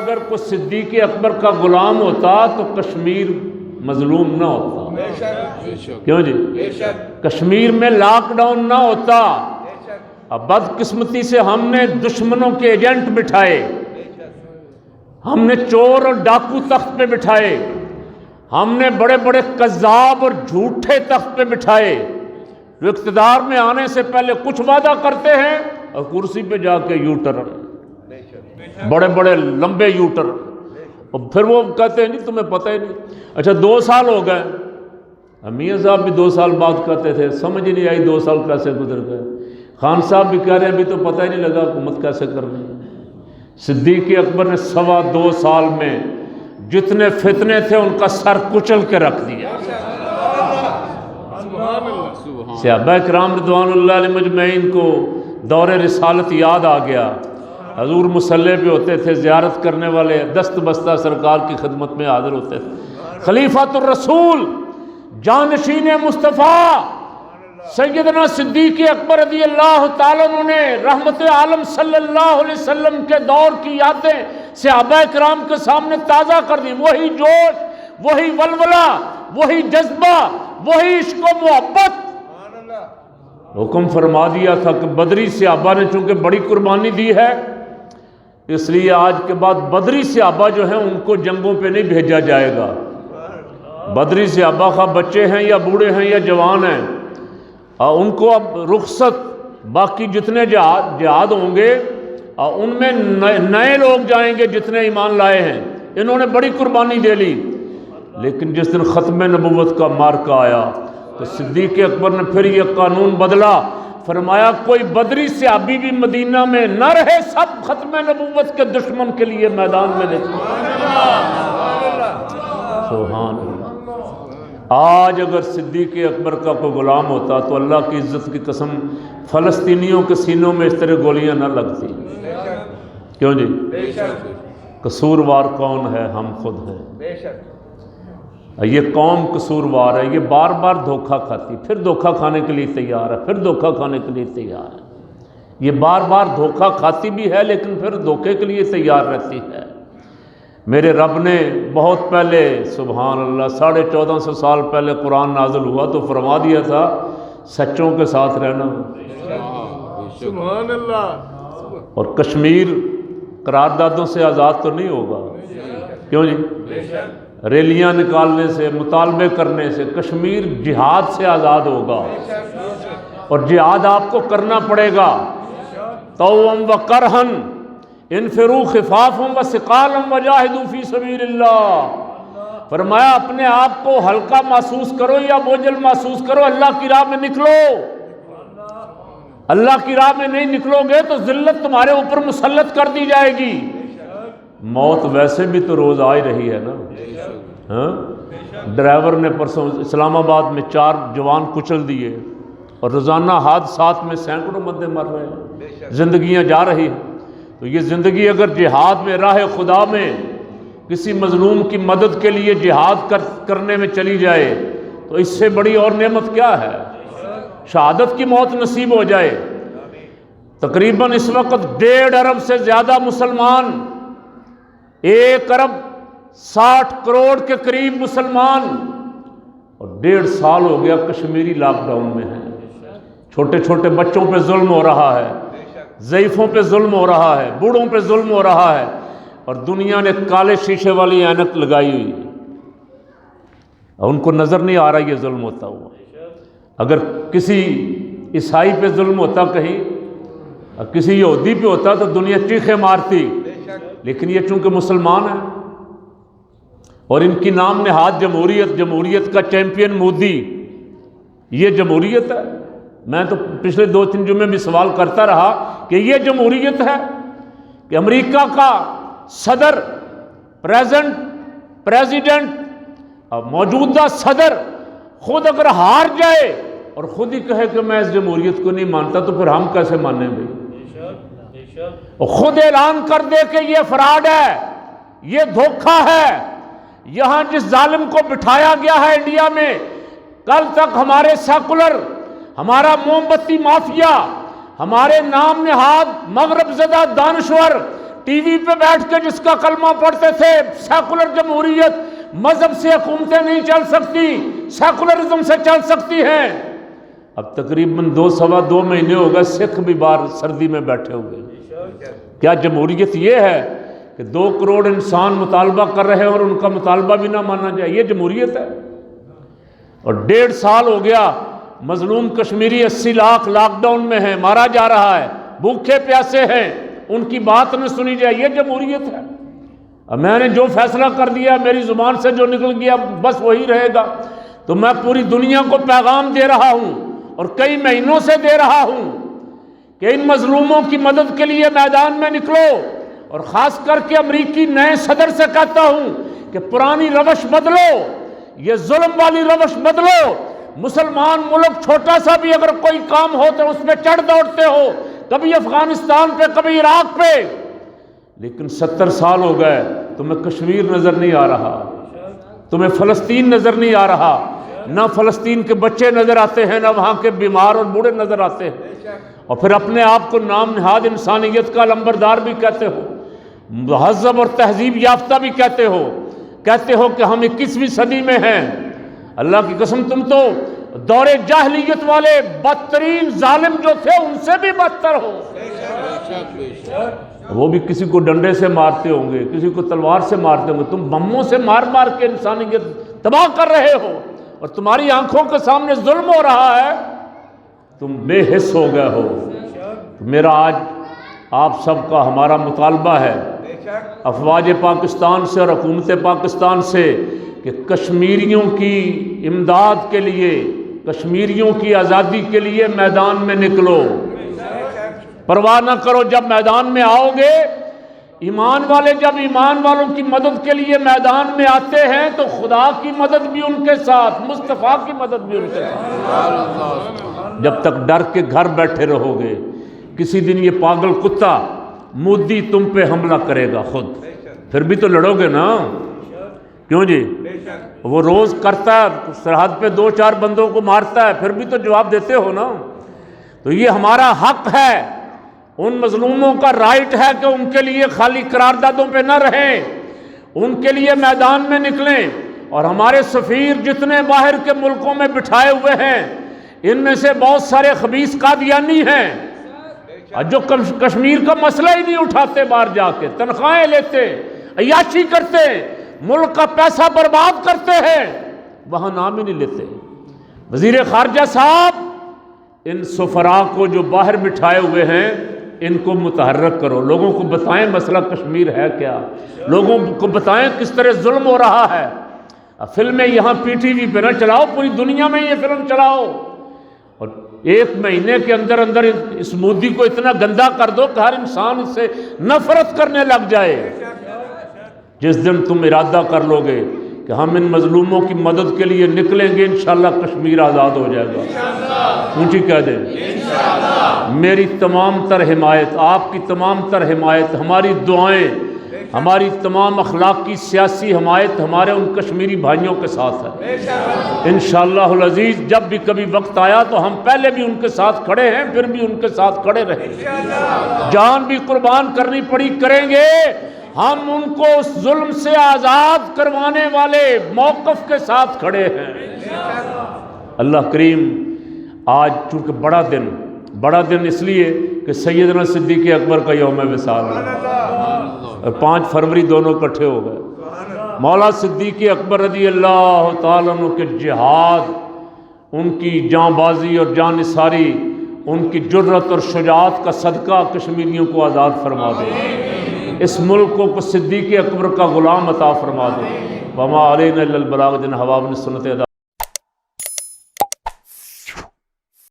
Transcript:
اگر کوئی صدیق اکبر کا غلام ہوتا تو کشمیر مظلوم نہ ہوتا. کیوں جی؟ کشمیر میں لاک ڈاؤن نہ ہوتا. اب بدقسمتی سے ہم نے دشمنوں کے ایجنٹ بٹھائے، ہم نے چور اور ڈاکو تخت پہ بٹھائے، ہم نے بڑے بڑے کذاب اور جھوٹے تخت پہ بٹھائے جو اقتدار میں آنے سے پہلے کچھ وعدہ کرتے ہیں اور کرسی پہ جا کے یو ٹرن، بڑے بڑے لمبے یو ٹرن، اور پھر وہ کہتے ہیں نہیں تمہیں پتہ ہی نہیں. اچھا 2 سال ہو گئے، میاں صاحب بھی 2 سال بعد کہتے تھے، سمجھ ہی نہیں آئی 2 سال کیسے گزر گئے. خان صاحب بھی کہہ رہے ہیں ابھی تو پتہ ہی نہیں لگا حکومت کیسے کرنی ہے. صدیق اکبر نے 2.25 سال میں جتنے فتنے تھے ان کا سر کچل کے رکھ دیا. صحابہ کرام رضوان اللہ علیہ مجمعین کو دور رسالت یاد آ گیا. حضور مصلی پہ ہوتے تھے، زیارت کرنے والے دست بستہ سرکار کی خدمت میں حاضر ہوتے تھے. خلیفۃ الرسول جانشین مصطفیٰ سیدنا صدیق اکبر رضی اللہ تعالیٰ عنہ نے رحمت عالم صلی اللہ علیہ وسلم کے دور کی یادیں صحابہ کرام کے سامنے تازہ کر دی. وہی جوش، وہی ولولہ، وہی جذبہ، وہی عشق و محبت. حکم فرما دیا تھا کہ بدری صحابہ نے چونکہ بڑی قربانی دی ہے، اس لیے آج کے بعد بدری صحابہ جو ہیں ان کو جنگوں پہ نہیں بھیجا جائے گا. بدری صحابہ خواہ بچے ہیں یا بوڑھے ہیں یا جوان ہیں، ان کو اب رخصت، باقی جتنے جہاد ہوں گے ان میں نئے لوگ جائیں گے جتنے ایمان لائے ہیں. انہوں نے بڑی قربانی دے لی، لیکن جس دن ختم نبوت کا مارکہ آیا تو صدیق اکبر نے پھر یہ قانون بدلا. فرمایا کوئی بدری صحابی بھی مدینہ میں نہ رہے، سب ختم نبوت کے دشمن کے لیے میدان میں نکلے. سبحان اللہ. آج اگر صدیق اکبر کا کوئی غلام ہوتا تو اللہ کی عزت کی قسم فلسطینیوں کے سینوں میں اس طرح گولیاں نہ لگتی. کیوں جی؟ قصوروار کون ہے؟ ہم خود ہیں. یہ قوم قصوروار ہے، یہ بار بار دھوکہ کھاتی، پھر دھوکہ کھانے کے لیے تیار ہے، پھر دھوکہ کھانے کے لیے تیار ہے. یہ بار بار دھوکہ کھاتی بھی ہے لیکن پھر دھوکے کے لیے تیار رہتی ہے. میرے رب نے بہت پہلے، سبحان اللہ، 1450 سال پہلے قرآن نازل ہوا تو فرما دیا تھا سچوں کے ساتھ رہنا. سبحان اللہ. اور کشمیر قراردادوں سے آزاد تو نہیں ہوگا. کیوں جی؟ ریلیاں نکالنے سے، مطالبے کرنے سے کشمیر جہاد سے آزاد ہوگا. اور جہاد آپ کو کرنا پڑے گا. طوعا و کرہن انفروا خفافا و ثقالا وجاہدوا فی سبیل اللہ. فرمایا اپنے آپ کو ہلکا محسوس کرو یا بوجھل محسوس کرو، اللہ کی راہ میں نکلو. اللہ کی راہ میں نہیں نکلو گے تو ذلت تمہارے اوپر مسلط کر دی جائے گی. موت ویسے بھی تو روز آ ہی رہی ہے نا. ہاں، ڈرائیور نے پرسوں اسلام آباد میں 4 جوان کچل دیے اور روزانہ حادثات میں سینکڑوں بندے مر رہے ہیں. زندگیاں جا رہی ہیں. تو یہ زندگی اگر جہاد میں، راہ خدا میں کسی مظلوم کی مدد کے لیے جہاد کرنے میں چلی جائے تو اس سے بڑی اور نعمت کیا ہے؟ شہادت کی موت نصیب ہو جائے. تقریباً اس وقت 1.5 ارب سے زیادہ مسلمان، 1 ارب 60 کروڑ کے قریب مسلمان، اور 1.5 سال ہو گیا کشمیری لاک ڈاؤن میں ہیں. چھوٹے چھوٹے بچوں پہ ظلم ہو رہا ہے، ضعیفوں پہ ظلم ہو رہا ہے، بوڑھوں پہ ظلم ہو رہا ہے، اور دنیا نے کالے شیشے والی اینک لگائی ہوئی ہے. ان کو نظر نہیں آ رہا یہ ظلم ہوتا ہوا. اگر کسی عیسائی پہ ظلم ہوتا، کہیں کسی یہودی پہ ہوتا تو دنیا چیخیں مارتی، لیکن یہ چونکہ مسلمان ہیں اور ان کی نام نہاد جمہوریت کا چیمپئن مودی، یہ جمہوریت ہے. میں تو پچھلے 2-3 جمعے بھی سوال کرتا رہا کہ یہ جمہوریت ہے کہ امریکہ کا صدر، پریزیڈنٹ، موجودہ صدر خود اگر ہار جائے اور خود ہی کہے کہ میں اس جمہوریت کو نہیں مانتا تو پھر ہم کیسے مانیں بھائی؟ خود اعلان کر دے کہ یہ فراڈ ہے، یہ دھوکہ ہے. یہاں جس ظالم کو بٹھایا گیا ہے انڈیا میں، کل تک ہمارے سیکولر، ہمارا موم بتی مافیا، ہمارے نام نہاد مغرب زدہ دانشور ٹی وی پہ بیٹھ کے جس کا کلمہ پڑھتے تھے سیکولر جمہوریت، مذہب سے حکومتیں نہیں چل سکتی، سیکولرزم سے چل سکتی ہیں، اب تقریباً 2 مہینے ہو گئے سکھ بھی باہر سردی میں بیٹھے ہوئے۔ کیا جمہوریت یہ ہے کہ 2 کروڑ انسان مطالبہ کر رہے ہیں اور ان کا مطالبہ بھی نہ مانا جائے؟ یہ جمہوریت ہے؟ اور 1.5 سال ہو گیا مظلوم کشمیری 80 لاکھ لاک ڈاؤن میں ہیں، مارا جا رہا ہے، بھوکے پیاسے ہیں، ان کی بات نہ سنی جائے، یہ جمہوریت ہے؟ اب میں نے جو فیصلہ کر دیا، میری زبان سے جو نکل گیا بس وہی رہے گا؟ تو میں پوری دنیا کو پیغام دے رہا ہوں اور کئی مہینوں سے دے رہا ہوں کہ ان مظلوموں کی مدد کے لیے میدان میں نکلو، اور خاص کر کے امریکی نئے صدر سے کہتا ہوں کہ پرانی روش بدلو، یہ ظلم والی روش بدلو۔ مسلمان ملک چھوٹا سا بھی اگر کوئی کام ہو تو اس میں چڑھ دوڑتے ہو، کبھی افغانستان پہ کبھی عراق پہ، لیکن 70 سال ہو گئے تمہیں کشمیر نظر نہیں آ رہا، تمہیں فلسطین نظر نہیں آ رہا، نہ فلسطین کے بچے نظر آتے ہیں، نہ وہاں کے بیمار اور بوڑھے نظر آتے ہیں، اور پھر اپنے آپ کو نام نہاد انسانیت کا لمبردار بھی کہتے ہو، مہذب اور تہذیب یافتہ بھی کہتے ہو کہ ہم 21ویں صدی میں ہیں۔ اللہ کی قسم تم تو دور جاہلیت والے بدترین ظالم جو تھے ان سے بھی بدتر ہو۔ وہ بھی کسی کو ڈنڈے سے مارتے ہوں گے، کسی کو تلوار سے مارتے ہوں گے، تم بموں سے مار مار کے انسانیت تباہ کر رہے ہو، اور تمہاری آنکھوں کے سامنے ظلم ہو رہا ہے، تم بے حس ہو گئے ہو۔ میرا آج آپ سب کا ہمارا مطالبہ ہے افواج پاکستان سے اور حکومت پاکستان سے کہ کشمیریوں کی امداد کے لیے، کشمیریوں کی آزادی کے لیے میدان میں نکلو، پرواہ نہ کرو۔ جب میدان میں آؤ گے، ایمان والے جب ایمان والوں کی مدد کے لیے میدان میں آتے ہیں تو خدا کی مدد بھی ان کے ساتھ، مصطفیٰ کی مدد بھی ان کے ساتھ۔ جب تک ڈر کے گھر بیٹھے رہو گے، کسی دن یہ پاگل کتا مودی تم پہ حملہ کرے گا خود، پھر بھی تو لڑو گے نا؟ کیوں جی؟ وہ روز کرتا ہے، سرحد پہ 2-4 بندوں کو مارتا ہے، پھر بھی تو جواب دیتے ہو نا؟ تو یہ ہمارا حق ہے، ان مظلوموں کا رائٹ ہے کہ ان کے لیے خالی قراردادوں پہ نہ رہیں، ان کے لیے میدان میں نکلیں۔ اور ہمارے سفیر جتنے باہر کے ملکوں میں بٹھائے ہوئے ہیں، ان میں سے بہت سارے خبیث قادیانی ہیں جو کشمیر کا مسئلہ ہی نہیں اٹھاتے، باہر جا کے تنخواہیں لیتے، عیاشی کرتے، ملک کا پیسہ برباد کرتے ہیں، وہاں نام ہی نہیں لیتے۔ وزیر خارجہ صاحب، ان سفراء کو جو باہر بٹھائے ہوئے ہیں ان کو متحرک کرو، لوگوں کو بتائیں مسئلہ کشمیر ہے کیا، لوگوں کو بتائیں کس طرح ظلم ہو رہا ہے۔ فلمیں یہاں پی ٹی وی پہ نہ چلاؤ، پوری دنیا میں یہ فلم چلاؤ، اور 1 مہینے کے اندر اندر اس مودی کو اتنا گندا کر دو کہ ہر انسان اس سے نفرت کرنے لگ جائے۔ جس دن تم ارادہ کر لو گے کہ ہم ان مظلوموں کی مدد کے لیے نکلیں گے، انشاءاللہ کشمیر آزاد ہو جائے گا۔ اونچی کہہ دیں میری تمام تر حمایت، آپ کی تمام تر حمایت، ہماری دعائیں، ہماری تمام اخلاقی سیاسی حمایت ہمارے ان کشمیری بھائیوں کے ساتھ ہے انشاءاللہ العزیز۔ جب بھی کبھی وقت آیا تو ہم پہلے بھی ان کے ساتھ کھڑے ہیں، پھر بھی ان کے ساتھ کھڑے رہیں گے، جان بھی قربان کرنی پڑی کریں گے۔ ہم ان کو اس ظلم سے آزاد کروانے والے موقف کے ساتھ کھڑے ہیں۔ اللہ کریم آج چونکہ بڑا دن اس لیے کہ سیدنا صدیق اکبر کا یوم وصال ہے، اور 5 فروری دونوں اکٹھے ہو گئے۔ مولا صدیق اکبر رضی اللہ تعالیٰ عنہ کے جہاد، ان کی جاں بازی اور جاں نثاری، ان کی جرت اور شجاعت کا صدقہ کشمیریوں کو آزاد فرما دے، اس ملک کو صدیق اکبر کا غلام عطا فرما دے۔ وما علینا الا البلاغ، جن حواب نے سنت ادا